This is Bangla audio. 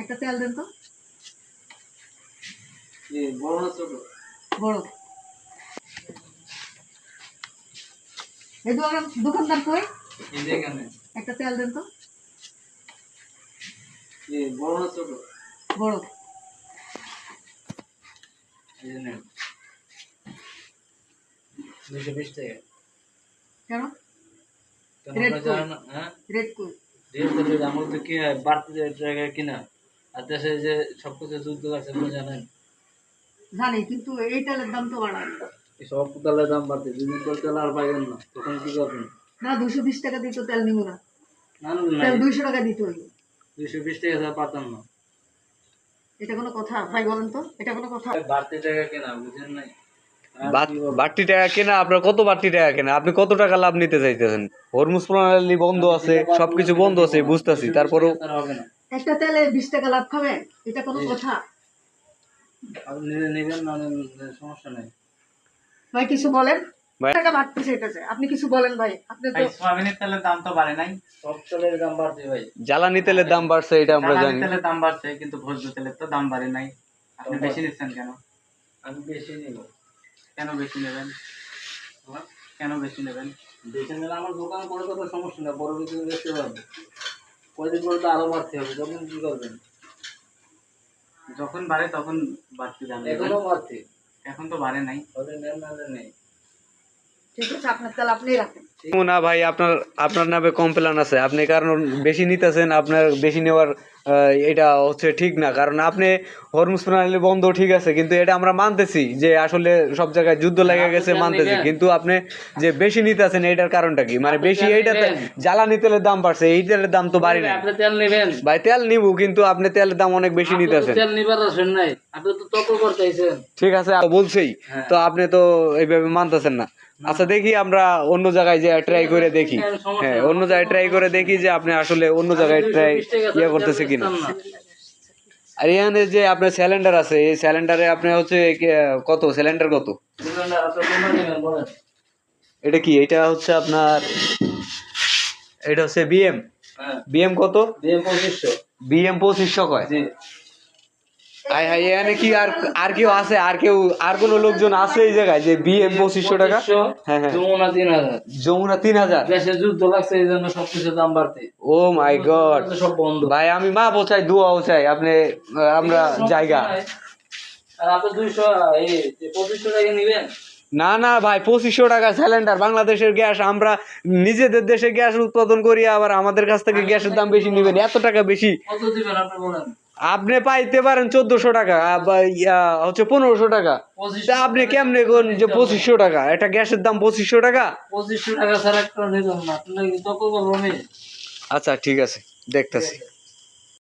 একটা তেল দেন তো। বড় না ছোট? বড়। এই দোকানদার কই? এই যে এখানে। একটা তেল দেন তো। বড় না ছোট? বড়। এই যে নেন। 220 টাকা। কেন? রেড জানেন না? হ্যাঁ, রেড কই? রেড তো আমার তো কি হয় বাড়তি জায়গায় কিনা আর দেশে যে সবকিছু যুদ্ধ আছে আপনি জানেন? জানি, কিন্তু এই তেলের দাম তো বাড়ায়। এই সব তেলের দাম বাড়ছে, দুদিন পর তেল আর পাইবেন না, তখন কি করবেন? না, 220 টাকা দিয়ে তো তেল নিব না। না তেল 200 টাকা দিতে হইব। 220 টাকা ছাড়া পারতাম না। এটা কোনো কথা ভাই? বলেন তো, এটা কোনো কথা? বাড়তি টাকা কেনা বুঝেন নাই? বাড়তি টাকা কেনা, আপনার কত বাড়তি টাকা কেনা? আপনি কত টাকা লাভ নিতে চাইতেছেন? হরমুজ প্রণালী বন্ধ আছে, সবকিছু বন্ধ আছে, বুঝতেছি, তারপরেও হবে না। একটা তেলে 20 টাকা লাভ খাবে, এটা কোনো কথা? আপনি নেবেন না সমস্যা নাই। ভাই কিছু বলেন। ভাই টাকা বাড়তেছে এটাতে, আপনি কিছু বলেন ভাই। আপনি তো সয়াবিনের তেলের দাম তো বাড়ে নাই, সব তেলের দাম বাড়ছে ভাই। জ্বালানি তেলের দাম বাড়ছে, এটা আমরা জানি। তেলের দাম বাড়ছে কিন্তু ভোজ্য তেলের তো দাম বাড়ে নাই। আপনি বেশি নিচ্ছেন কেন? আমি বেশি নিব। কেন বেশি নেবেন? কেন বেশি নেবেন? বেশি নিলে আমার দোকান করে তো সমস্যা না, বড় কিছু দেখতে পারবে। কয়দিন পরে তো আরো বাড়তে হবে, তখন কি করবেন? যখন বাড়ে তখন বাড়তে জানবে। এখনো বাড়ছে, এখন তো বাড়ে নাই। নেন না নেই। ঠিক আছে, আপনার তেল আপনিই রাখেন। না ভাই, আপনার নামে কমপ্লেন আছে, আপনি কারণ বেশি নিতেছেন, আপনার বেশি নেওয়ার এটা হচ্ছে ঠিক না। কারণ আপনি হরমুজ প্রণালী বন্ধ ঠিক আছে, কিন্তু এটা আমরা মানতেছি যে আসলে সব জায়গায় যুদ্ধ লেগে গেছে, মানতেছি, কিন্তু আপনি যে বেশি নিতেছেন এটার কারণটা কি? মানে বেশি এইটাতে জ্বালানি তেলের দাম বাড়ছে, এই তেলের দাম তো বাড়ি না। আপনি তেল নেবেন ভাই তেল নিব, কিন্তু আপনি তেলের দাম অনেক বেশি নিতেছেন। তেল নিবার আসেন নাই, আপনি তো তর্ক করতেছেন। ঠিক আছে, বলছেই তো, আপনি তো এইভাবে মানতেছেন না। আচ্ছা দেখি আমরা অন্য জায়গায় যে ট্রাই করে দেখি। হ্যাঁ, অন্য জায়গায় ট্রাই করে দেখি যে আপনি আসলে অন্য জায়গায় ট্রাই করতেছে কিনা। আর এখানে যে আপনার সিলিন্ডার আছে, এই সিলিন্ডারে আপনি হচ্ছে কত সিলিন্ডার কত? এটা কি? এটা হচ্ছে আপনার, এটা হচ্ছে বিএম। বিএম কত? বিএম 2500 কয়? হাই হাই, এখানে কি আর কেউ আছে? আর কোন লোকজন আছে এই জায়গায় যে বিএম 2500 টাকা? হ্যাঁ হ্যাঁ, যমুনা 3000। দেশে যুদ্ধ লাগছে এই জন্য সবকিছু দাম বাড়তে। ও মাই গড সব বন্ধ ভাই, আমি মা বোঝাই, দোয়াও চাই আপনি, আমরা জায়গা। আর আপনি 2500 টাকা নিবেন? না না ভাই, 2500 টাকা সিলিন্ডার, বাংলাদেশের গ্যাস, আমরা নিজেদের দেশে গ্যাস উৎপাদন করি, আবার আমাদের কাছ থেকে গ্যাসের দাম বেশি নেবেন? এত টাকা বেশি? কত দিবেন আপনি বলেন? আপনি পাইতে পারেন 1400 টাকা, হচ্ছে 1500 টাকা। আপনি কেমনে কোন যে 2500 টাকা? একটা গ্যাসের দাম 2500 টাকা? 2500 টাকা ছাড়া একটা নিলাম না, আপনি তত করবো আমি। আচ্ছা ঠিক আছে, দেখতেছি।